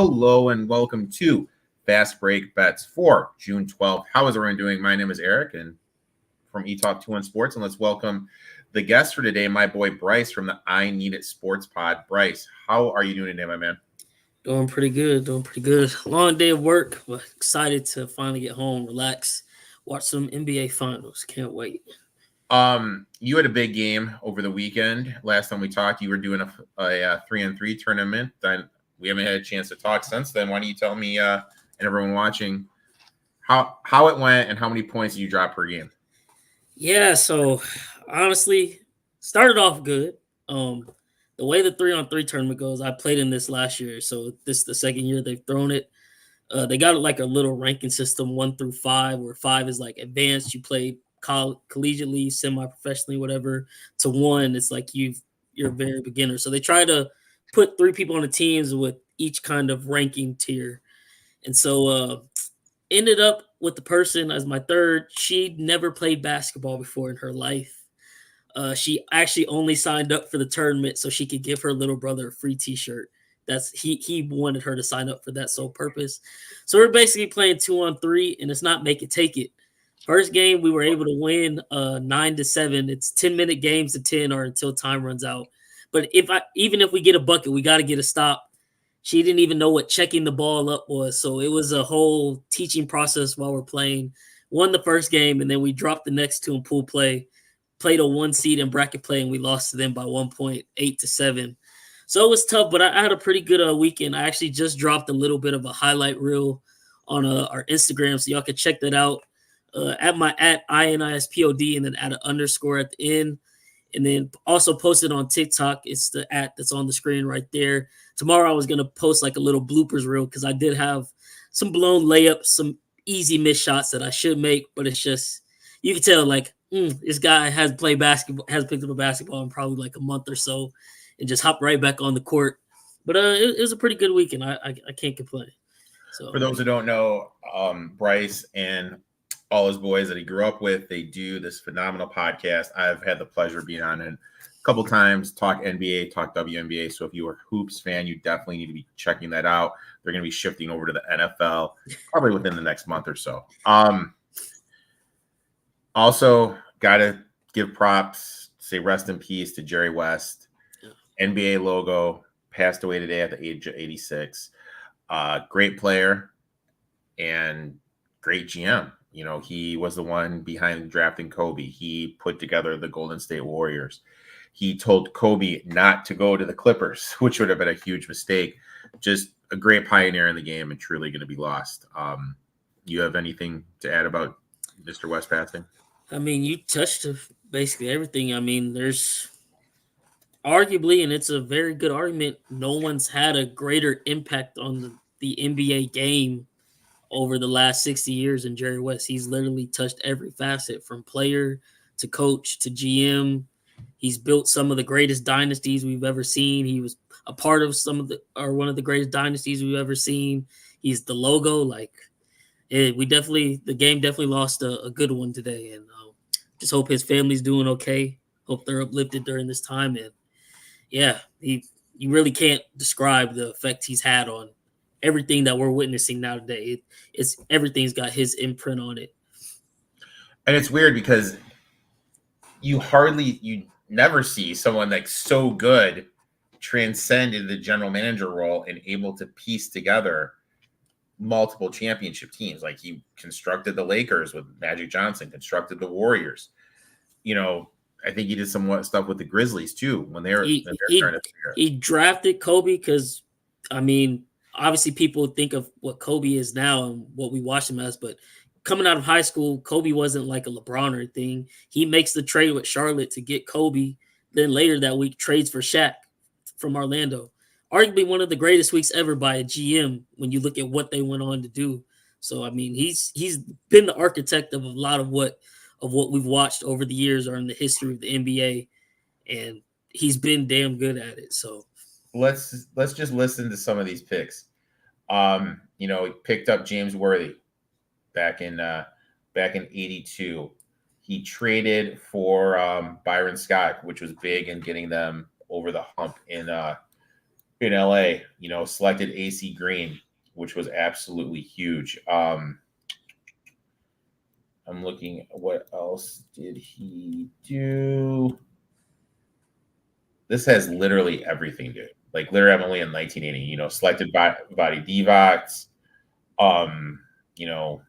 Hello and welcome to Fast Break Bets for June 12th. How is everyone doing? My name is Erik and from eTalk 2 Sports, and let's welcome the guest for today, my boy Bryce from the I Neeeedit Sports Pod. Bryce, how are you doing today, my man? Doing pretty good. Long day of work, but excited to finally get home, relax, watch some NBA finals. Can't wait. You had a big game over the weekend. Last time we talked, you were doing a 3-on-3 tournament. Then we haven't had a chance to talk since then. Why don't you tell me and everyone watching how it went and how many points you dropped per game? Yeah, so honestly, started off good. The way the 3-on-3 tournament goes, I played in this last year, so this is the second year they've thrown it. They got it like a little ranking system, 1 through 5, where 5 is like advanced. You play collegiately, semi-professionally, whatever. To 1, it's like you're a very beginner. So they try to put 3 people on the teams with each kind of ranking tier. And so ended up with the person as my third. She'd never played basketball before in her life. She actually only signed up for the tournament so she could give her little brother a free T-shirt. That's he wanted her to sign up for that sole purpose. So we're basically playing 2-on-3, and it's not make it take it. First game we were able to win 9-7. It's 10-minute games to 10 or until time runs out. But even if we get a bucket, we got to get a stop. She didn't even know what checking the ball up was, so it was a whole teaching process while we're playing. Won the first game, and then we dropped the next 2 in pool play. Played a 1 seed in bracket play, and we lost to them by 1 point, 8-7. So it was tough, but I had a pretty good weekend. I actually just dropped a little bit of a highlight reel on our Instagram, so y'all can check that out at INISPOD and then add an underscore at the end. And then also posted on TikTok. It's the @ that's on the screen right there. Tomorrow I was going to post like a little bloopers reel because I did have some blown layups, some easy missed shots that I should make, but it's just, you can tell like, this guy has picked up a basketball in probably like a month or so and just hopped right back on the court. But it was a pretty good weekend. I can't complain. So For those who don't know, Bryce and all his boys that he grew up with, they do this phenomenal podcast. I've had the pleasure of being on it a couple times, talk NBA, talk WNBA. So if you are a hoops fan, you definitely need to be checking that out. They're going to be shifting over to the NFL probably within the next month or so. Also, got to give props, say rest in peace to Jerry West. NBA logo, passed away today at the age of 86. Great player and great GM. You know, he was the one behind drafting Kobe. He put together the Golden State Warriors. He told Kobe not to go to the Clippers, which would have been a huge mistake. Just a great pioneer in the game and truly going to be lost. You have anything to add about Mr. West passing? I mean, you touched basically everything. I mean, there's arguably, and it's a very good argument, no one's had a greater impact on the NBA game over the last 60 years than Jerry West. He's literally touched every facet from player to coach to GM. He's built some of the greatest dynasties we've ever seen. He was a part of one of the greatest dynasties we've ever seen. He's the logo. The game definitely lost a good one today, and just hope his family's doing okay. Hope they're uplifted during this time, and yeah, you really can't describe the effect he's had on everything that we're witnessing now today. It's everything's got his imprint on it. And it's weird because you never see someone like so good transcend into the general manager role and able to piece together multiple championship teams. Like he constructed the Lakers with Magic Johnson, constructed the Warriors. You know, I think he did some stuff with the Grizzlies too when they're trying to figure. He drafted Kobe because, I mean, obviously people think of what Kobe is now and what we watch him as, but coming out of high school, Kobe wasn't like a LeBron or anything. He makes the trade with Charlotte to get Kobe. Then later that week, trades for Shaq from Orlando. Arguably one of the greatest weeks ever by a GM when you look at what they went on to do. So I mean, he's been the architect of a lot of what we've watched over the years or in the history of the NBA, and he's been damn good at it. So let's just listen to some of these picks. He picked up James Worthy back in '82. He traded for Byron Scott, which was big in getting them over the hump in in LA, selected AC Green, which was absolutely huge. I'm looking at what else did he do. This has literally everything, dude. Like literally, I'm only in 1980. Selected body Divox, you know,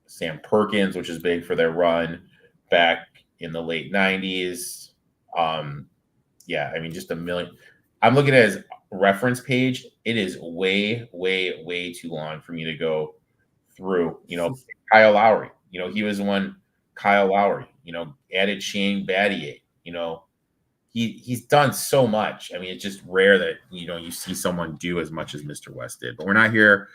Sam Perkins, which is big for their run back in the late 90s. Yeah, I mean, just a million. I'm looking at his reference page. It is way, way, way too long for me to go through. Kyle Lowry. He was the one. Kyle Lowry. Added Shane Battier. He's done so much. I mean, it's just rare that you see someone do as much as Mr. West did. But we're not here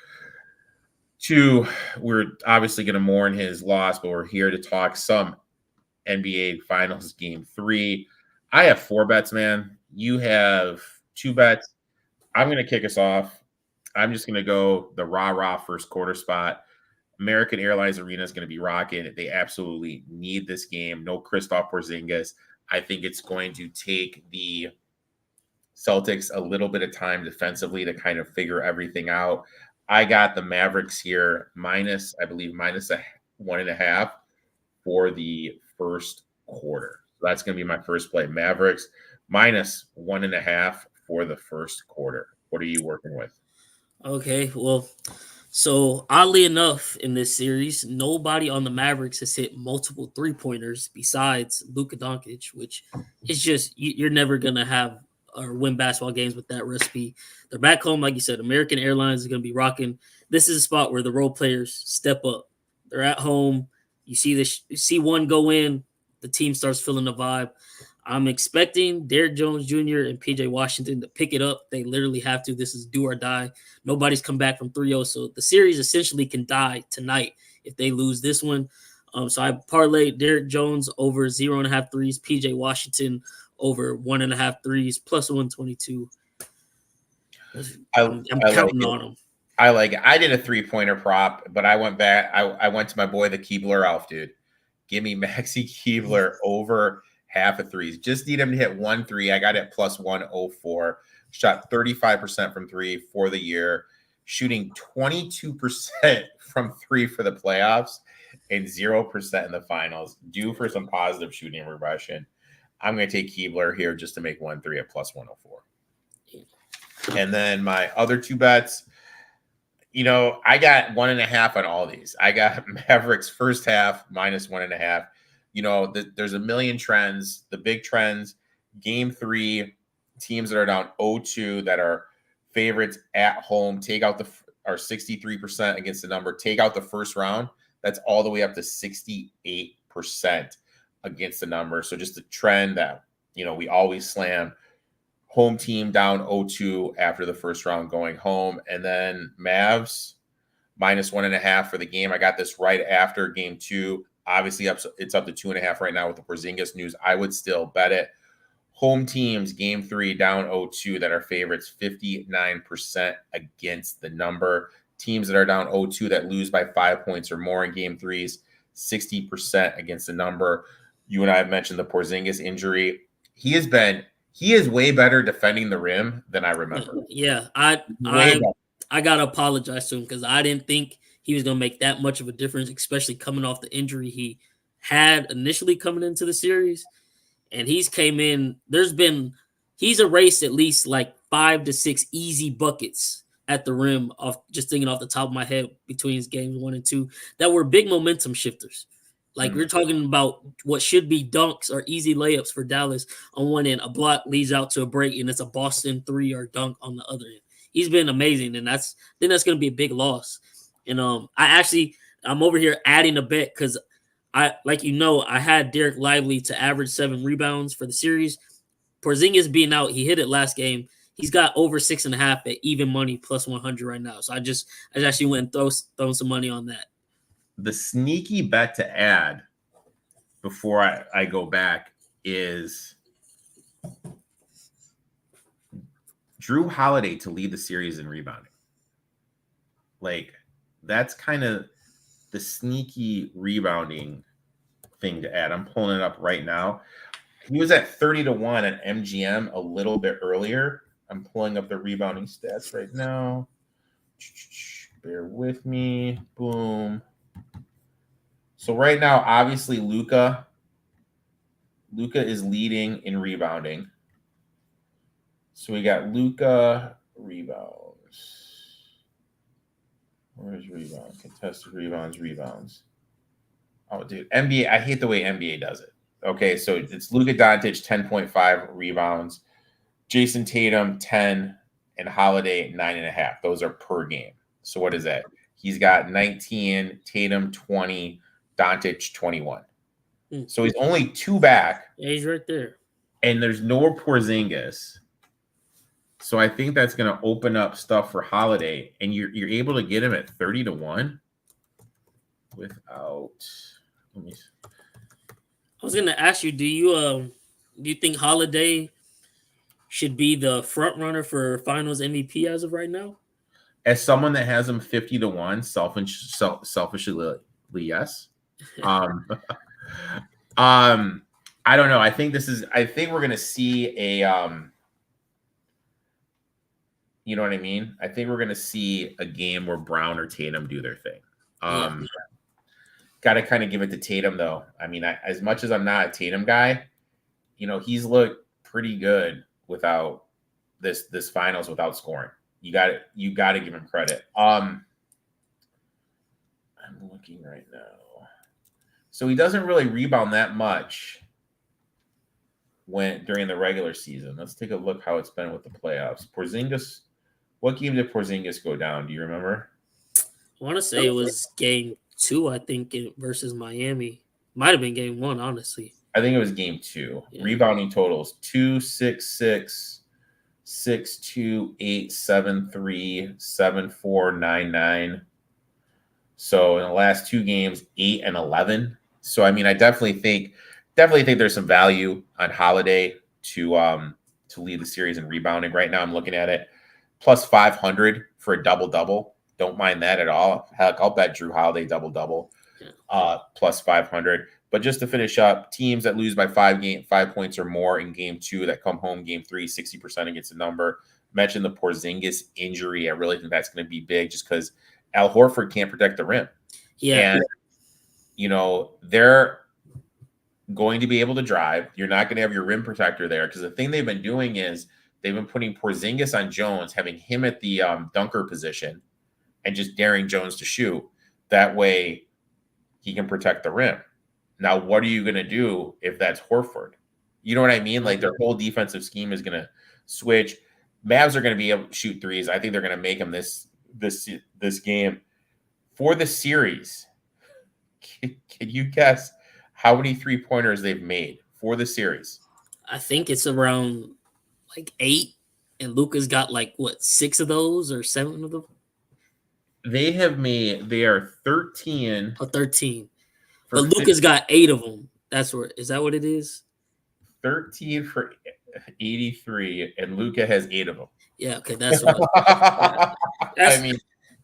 we're obviously going to mourn his loss, but we're here to talk some NBA Finals Game 3. I have 4 bets, man. You have 2 bets. I'm going to kick us off. I'm just going to go the rah-rah first quarter spot. American Airlines Arena is going to be rocking. They absolutely need this game. No Kristaps Porzingis. I think it's going to take the Celtics a little bit of time defensively to kind of figure everything out. I got the Mavericks here minus a 1.5 for the first quarter. So that's going to be my first play. Mavericks minus 1.5 for the first quarter. What are you working with? Okay, well, so oddly enough, in this series, nobody on the Mavericks has hit multiple 3-pointers besides Luka Doncic, which is just you're never gonna have or win basketball games with that recipe. They're back home, like you said. American Airlines is gonna be rocking. This is a spot where the role players step up. They're at home. You see one go in, the team starts feeling the vibe. I'm expecting Derrick Jones Jr. and PJ Washington to pick it up. They literally have to. This is do or die. Nobody's come back from 3-0. So the series essentially can die tonight if they lose this one. So I parlayed Derrick Jones over 0.5 threes, PJ Washington over 1.5 threes, plus 122. I'm counting on them. I like it. I did a 3-pointer prop, but I went back. I went to my boy, the Keebler Elf, dude. Give me Maxi Keebler over half of threes. Just need him to hit 1 3. I got it plus 104. Shot 35% from 3 for the year. Shooting 22% from 3 for the playoffs and 0% in the finals. Due for some positive shooting regression. I'm going to take Keebler here just to make 1 3 at plus 104. And then my other 2 bets, I got 1.5 on all these. I got Mavericks first half minus 1.5. There's a million trends. The big trends, game 3, teams that are down 0-2 that are favorites at home, take out are 63% against the number, take out the first round. That's all the way up to 68% against the number. So just a trend that, we always slam. Home team down 0-2 after the first round going home. And then Mavs minus 1.5 for the game. I got this right after game 2. Obviously, it's up to 2.5 right now with the Porzingis news. I would still bet it. Home teams, game 3, down 0-2 that are favorites, 59% against the number. Teams that are down 0-2 that lose by 5 points or more in game 3s, 60% against the number. You and I have mentioned the Porzingis injury. He is way better defending the rim than I remember. Yeah, I gotta apologize to him because I didn't think he was gonna make that much of a difference, especially coming off the injury he had initially coming into the series. And he's came in. He's erased at least like 5 to 6 easy buckets at the rim off just thinking off the top of my head between his games 1 and 2 that were big momentum shifters. Like we're talking about what should be dunks or easy layups for Dallas on one end. A block leads out to a break, and it's a Boston 3 or dunk on the other end. He's been amazing, and that's going to be a big loss. And I'm over here adding a bet because I had Derek Lively to average 7 rebounds for the series. Porzingis being out, he hit it last game. He's got over 6.5 at even money plus 100 right now. So I actually went and thrown some money on that. The sneaky bet to add before I go back is Drew Holiday to lead the series in rebounding. Like, that's kind of the sneaky rebounding thing to add. I'm pulling it up right now. He was at 30-1 at MGM a little bit earlier. I'm pulling up the rebounding stats right now. Bear with me. Boom. So right now, obviously, Luka is leading in rebounding. So we got Luka rebounds. Where's rebound? Contested rebounds. Oh, dude, NBA. I hate the way NBA does it. Okay, so it's Luka Doncic, 10.5 rebounds. Jason Tatum, 10, and Holiday, 9.5. Those are per game. So what is that? He's got 19, Tatum, 20, Doncic, 21. So he's only 2 back. Yeah, he's right there. And there's no Porzingis. So I think that's going to open up stuff for Holiday. And you're able to get him at 30-1 without... Let me see. I was going to ask you, do you think Holiday should be the front runner for Finals MVP as of right now? As someone that has him 50-1, selfishly, yes. I don't know. I think we're going to see a, you know what I mean? I think we're going to see a game where Brown or Tatum do their thing. Got to kind of give it to Tatum, though. I mean, as much as I'm not a Tatum guy, he's looked pretty good without this finals without scoring. You got to give him credit. I'm looking right now. So he doesn't really rebound that much during the regular season. Let's take a look how it's been with the playoffs. Porzingis, what game did Porzingis go down? Do you remember? I want to say it was game 2, I think, versus Miami. Might have been game 1, honestly. I think it was game 2. Yeah. Rebounding totals 2-6-6, 6-2, 8-7-3, 7-4, 9-9. So in the last 2 games, 8 and 11. So I mean, I definitely think there's some value on Holiday to lead the series in rebounding. Right now, I'm looking at it plus 500 for a double-double. Don't mind that at all. Heck, I'll bet Drew Holiday double-double plus 500. But just to finish up, teams that lose by 5 points or more in game 2 that come home game 3, 60% against the number. Mentioned the Porzingis injury. I really think that's going to be big just because Al Horford can't protect the rim. Yeah. And, they're going to be able to drive. You're not going to have your rim protector there because the thing they've been doing is they've been putting Porzingis on Jones, having him at the dunker position and just daring Jones to shoot. That way he can protect the rim. Now, what are you going to do if that's Horford? You know what I mean? Like their whole defensive scheme is going to switch. Mavs are going to be able to shoot threes. I think they're going to make them this game. For the series, can you guess how many 3-pointers they've made for the series? I think it's around like 8, and Luka's got 6 of those or 7 of them? They are 13. Oh, 13. But Luka's got 8 of them. Is that what it is? 13 for 83, and Luka has 8 of them. Yeah, okay, that's what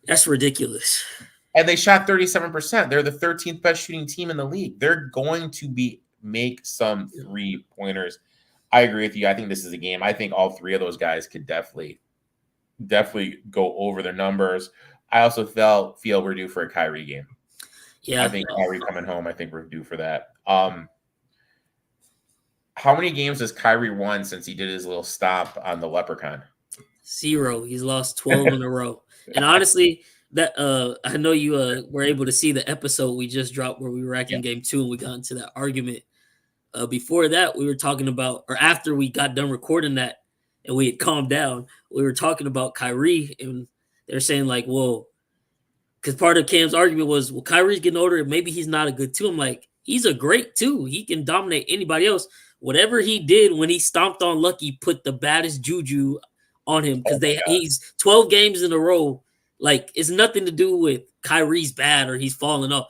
that's ridiculous. And they shot 37%. They're the 13th best shooting team in the league. They're going to make some 3-pointers. I agree with you. I think this is a game. I think all 3 of those guys could definitely go over their numbers. I also feel we're due for a Kyrie game. Yeah, I think Kyrie coming home. I think we're due for that. How many games has Kyrie won since he did his little stop on the Leprechaun? 0. He's lost 12 in a row. And honestly, that I know you were able to see the episode we just dropped where we were racking game 2 and we got into that argument. Before that, we were talking about, or after we got done recording that and we had calmed down, we were talking about Kyrie, and they're saying well, because part of Cam's argument was, well, Kyrie's getting older and maybe he's not a good 2. I'm like, he's a great 2. He can dominate anybody else. Whatever he did when he stomped on Lucky put the baddest juju on him because he's 12 games in a row. It's nothing to do with Kyrie's bad or he's falling off.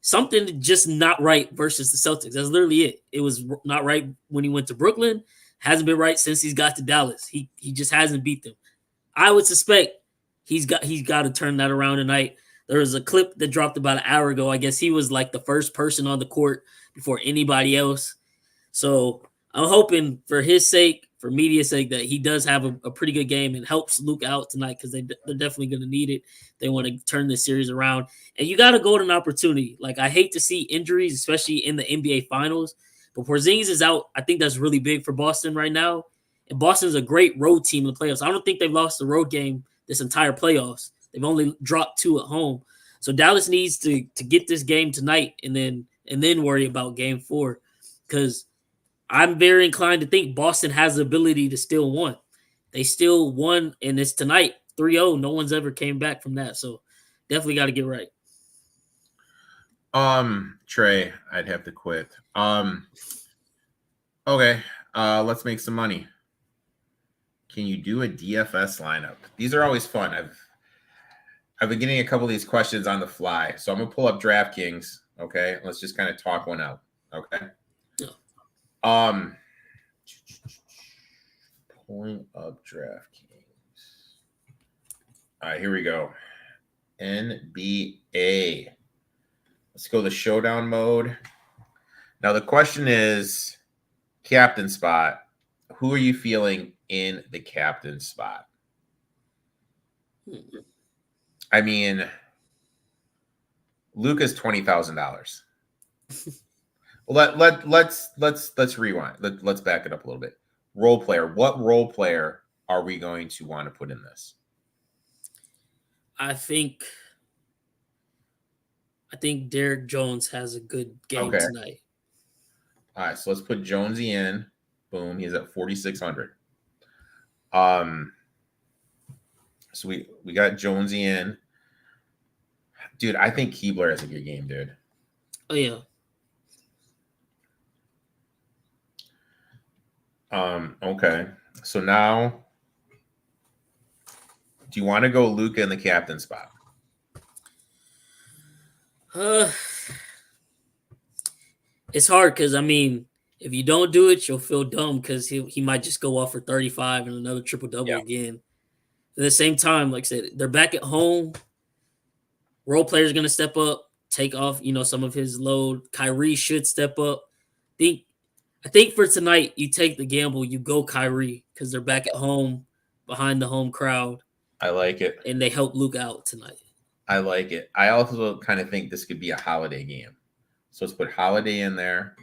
Something just not right versus the Celtics. That's literally it. It was not right when he went to Brooklyn. Hasn't been right since he's got to Dallas. He just hasn't beat them. I would suspect he's got to turn that around tonight. There was a clip that dropped about an hour ago. I guess he was the first person on the court before anybody else. So I'm hoping for his sake, for media's sake that he does have a pretty good game and helps Luke out tonight because they're definitely going to need it. They want to turn this series around. And you got a golden opportunity. Like, I hate to see injuries, especially in the NBA Finals. But Porzingis is out. I think that's really big for Boston right now. And Boston's a great road team in the playoffs. I don't think they've lost the road game this entire playoffs. They've only dropped 2 at home. So Dallas needs to get this game tonight and then worry about game 4. Because I'm very inclined to think Boston has the ability to still win. They still won, and it's tonight, 3-0. No one's ever came back from that. So definitely got to get right. Trey, I'd have to quit. Okay, let's make some money. Can you do a DFS lineup? These are always fun. I've been getting a couple of these questions on the fly. So I'm gonna pull up DraftKings. Okay, let's just kind of talk one out. Okay. Yeah. Pulling up DraftKings. All right, here we go. NBA. Let's go the showdown mode. Now the question is, captain spot. Who are you feeling in the captain spot? I mean, Luka's $20,000. Let's rewind. Let's back it up a little bit. Role player. What role player are we going to want to put in this? I think Derek Jones has a good game tonight. All right, so let's put Jonesy in. Boom, he's at 4,600. So we got Jonesy in. Dude, I think Keebler has a good game, dude. Oh yeah. Okay. So now, do you want to go Luka in the captain spot? It's hard because I mean, if you don't do it, you'll feel dumb because he might just go off for 35 and another triple-double again. At the same time, like I said, they're back at home. Role player's going to step up, take off, some of his load. Kyrie should step up. I think for tonight, you take the gamble, you go Kyrie because they're back at home behind the home crowd. I like it. And they help Luke out tonight. I like it. I also kind of think this could be a holiday game. So let's put Holiday in there.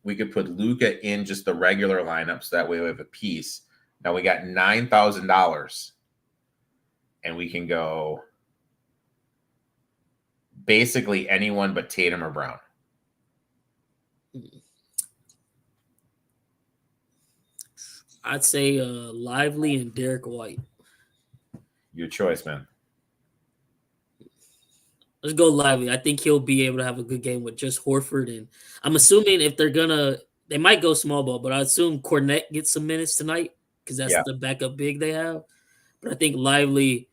We could put Luka in just the regular lineup so that way we have a piece. Now we got $9,000 and we can go basically anyone but Tatum or Brown. I'd say Lively and Derek White. Your choice, man. Let's go Lively. I think he'll be able to have a good game with just Horford. And I'm assuming if they might go small ball, but I assume Cornette gets some minutes tonight because that's the backup big they have. But I think Lively,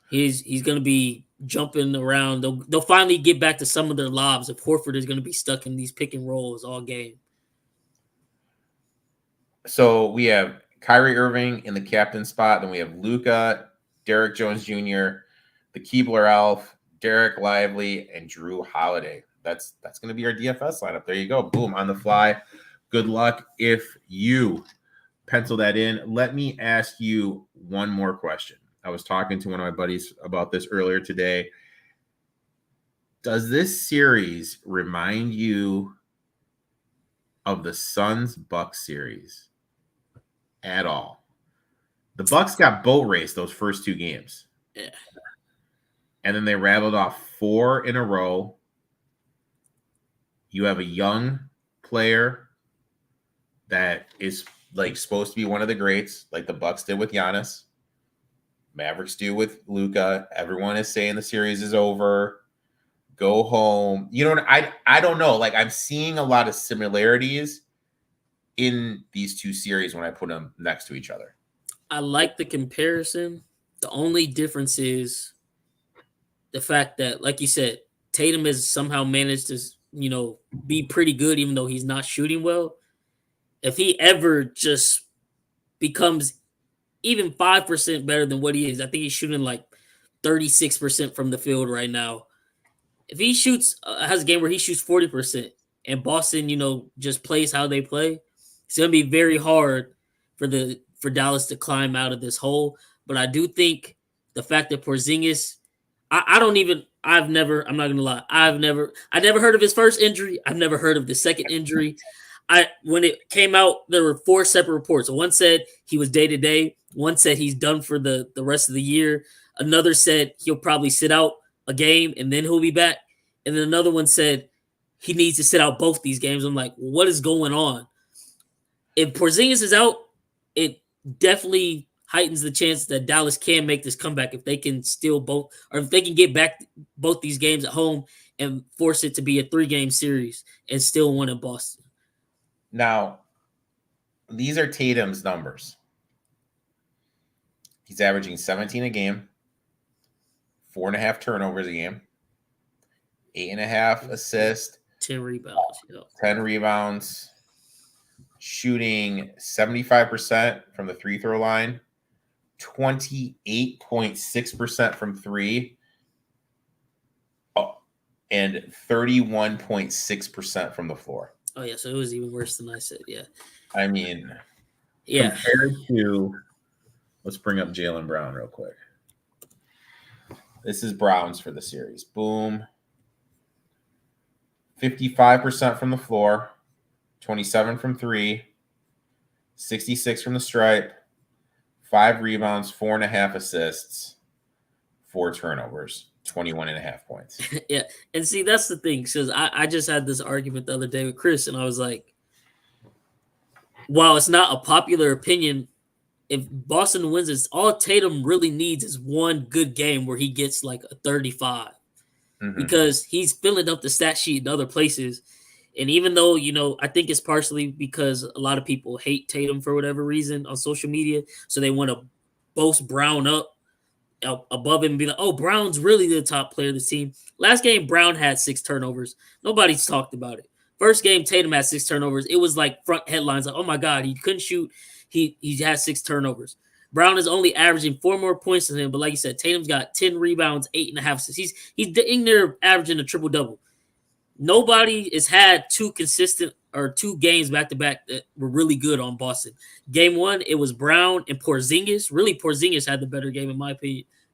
he's going to be jumping around. They'll finally get back to some of their lobs if Horford is going to be stuck in these pick and rolls all game. So we have Kyrie Irving in the captain spot. Then we have Luka, Derek Jones Jr., the Keebler Elf, Derek Lively, and Drew Holiday. That's going to be our DFS lineup. There you go. Boom, on the fly. Good luck if you pencil that in. Let me ask you one more question. I was talking to one of my buddies about this earlier today. Does this series remind you of the Suns-Bucks series at all? The Bucks got boat raced those first 2 games. Yeah. And then they rattled off 4 in a row. You have a young player that is like supposed to be one of the greats, like the Bucks did with Giannis. Mavericks do with Luka. Everyone is saying the series is over. Go home. I don't know. Like, I'm seeing a lot of similarities in these 2 series when I put them next to each other. I like the comparison. The only difference is the fact that, like you said, Tatum has somehow managed to, be pretty good even though he's not shooting well. If he ever just becomes even 5% better than what he is, I think he's shooting like 36% from the field right now. If he has a game where he shoots 40% and Boston, just plays how they play, it's going to be very hard for Dallas to climb out of this hole. But I do think the fact that Porzingis, I'm not gonna lie, I never heard of his first injury. I've never heard of the second injury. When it came out, there were 4 separate reports. One said he was day to day. One said he's done for the rest of the year. Another said he'll probably sit out a game and then he'll be back. And then another one said he needs to sit out both these games. I'm like, what is going on? If Porzingis is out, it definitely heightens the chance that Dallas can make this comeback if they can steal both, or if they can get back both these games at home and force it to be a 3-game series and still win in Boston. Now, these are Tatum's numbers. He's averaging 17 a game, 4.5 turnovers a game, 8.5 assists, 10 rebounds. 10 rebounds, shooting 75% from the free throw line, 28.6% from 3, and 31.6% from the floor. Oh, yeah, so it was even worse than I said, yeah. I mean, yeah. Compared to, let's bring up Jaylen Brown real quick. This is Brown's for the series. Boom. 55% from the floor, 27 from 3, 66 from the stripe, 5 rebounds, 4.5 assists, 4 turnovers, 21.5 points. Yeah, and see, that's the thing, because I just had this argument the other day with Chris, and I was like, while it's not a popular opinion, if Boston wins this, all Tatum really needs is one good game where he gets like a 35. Because he's filling up the stat sheet in other places. And even though, I think it's partially because a lot of people hate Tatum for whatever reason on social media. So they want to boast Brown up above him and be like, oh, Brown's really the top player of the team. Last game, Brown had 6 turnovers. Nobody's talked about it. First game, Tatum had 6 turnovers. It was like front headlines like, oh my God, he couldn't shoot. He had 6 turnovers. Brown is only averaging 4 more points than him, but like you said, Tatum's got 10 rebounds, 8.5 assists. He's in there averaging a triple-double. Nobody has had 2 games back-to-back that were really good on Boston. Game 1, it was Brown and Porzingis. Really, Porzingis had the better game in my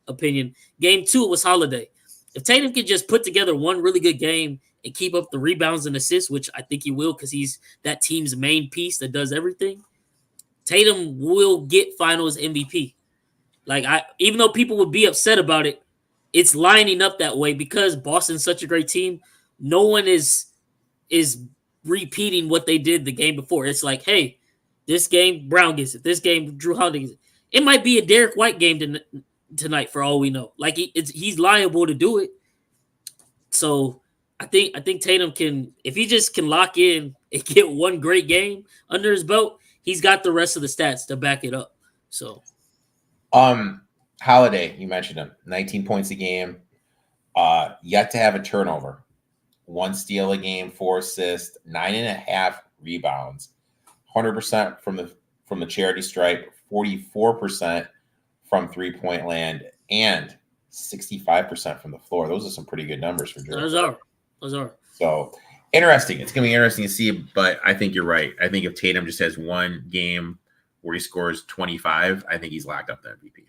opinion. Game 2, it was Holiday. If Tatum could just put together one really good game and keep up the rebounds and assists, which I think he will because he's that team's main piece that does everything, Tatum will get finals MVP. Even though people would be upset about it, it's lining up that way because Boston's such a great team. No one is repeating what they did the game before. It's like, hey, this game Brown gets it. This game Drew Holiday gets it. It might be a Derek White game tonight for all we know. He's liable to do it. So I think Tatum can, if he just can lock in and get one great game under his belt, he's got the rest of the stats to back it up. So, Holiday, you mentioned him, 19 points a game, yet to have a turnover, 1 steal a game, 4 assists, 9.5 rebounds, 100% from the charity stripe, 44% from 3-point land, and 65% from the floor. Those are some pretty good numbers for Drew. Those are. So interesting. It's going to be interesting to see, but I think you're right. I think if Tatum just has one game where he scores 25, I think he's locked up the MVP.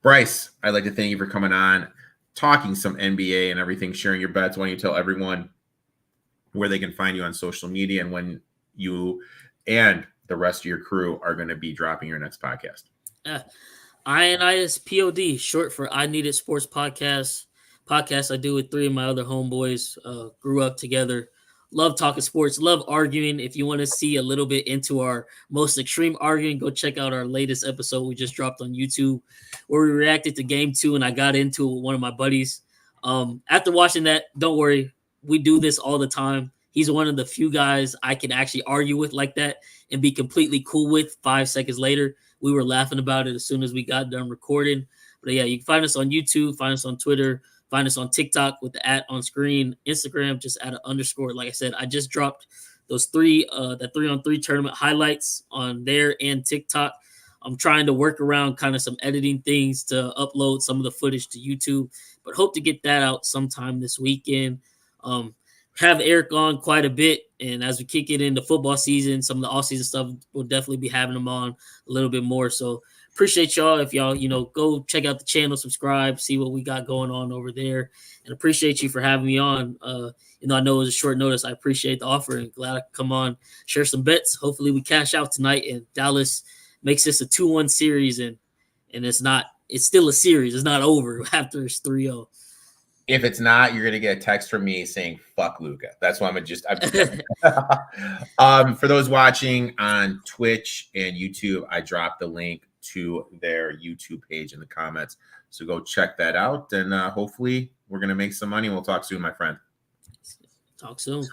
Bryce, I'd like to thank you for coming on, talking some NBA and everything, sharing your bets. Why don't you tell everyone where they can find you on social media and when you and the rest of your crew are going to be dropping your next podcast? I Neeeedit Pod, short for I Neeeedit Sports Podcast. Podcast I do with 3 of my other homeboys. Grew up together. Love talking sports. Love arguing. If you want to see a little bit into our most extreme arguing, go check out our latest episode we just dropped on YouTube where we reacted to Game 2 and I got into it with one of my buddies. After watching that, don't worry. We do this all the time. He's one of the few guys I can actually argue with like that and be completely cool with 5 seconds later. We were laughing about it as soon as we got done recording. But yeah, you can find us on YouTube, find us on Twitter, find us on TikTok with the @ on screen, Instagram, just @ _. Like I said, I just dropped those 3 that 3-on-3 tournament highlights on there and TikTok. I'm trying to work around kind of some editing things to upload some of the footage to YouTube, but hope to get that out sometime this weekend. have Erik on quite a bit. And as we kick it into football season, some of the off-season stuff, we'll definitely be having him on a little bit more. So appreciate y'all. If y'all, go check out the channel, subscribe, see what we got going on over there. And appreciate you for having me on. I know it was a short notice. I appreciate the offer and glad I could come on, share some bets. Hopefully we cash out tonight and Dallas makes this a 2-1 series and it's still a series. It's not over after it's 3-0. If it's not, you're gonna get a text from me saying "fuck Luka." That's why I'm just for those watching on Twitch and YouTube, I dropped the link to their YouTube page in the comments. So go check that out, and hopefully we're gonna make some money. We'll talk soon, my friend. Talk soon.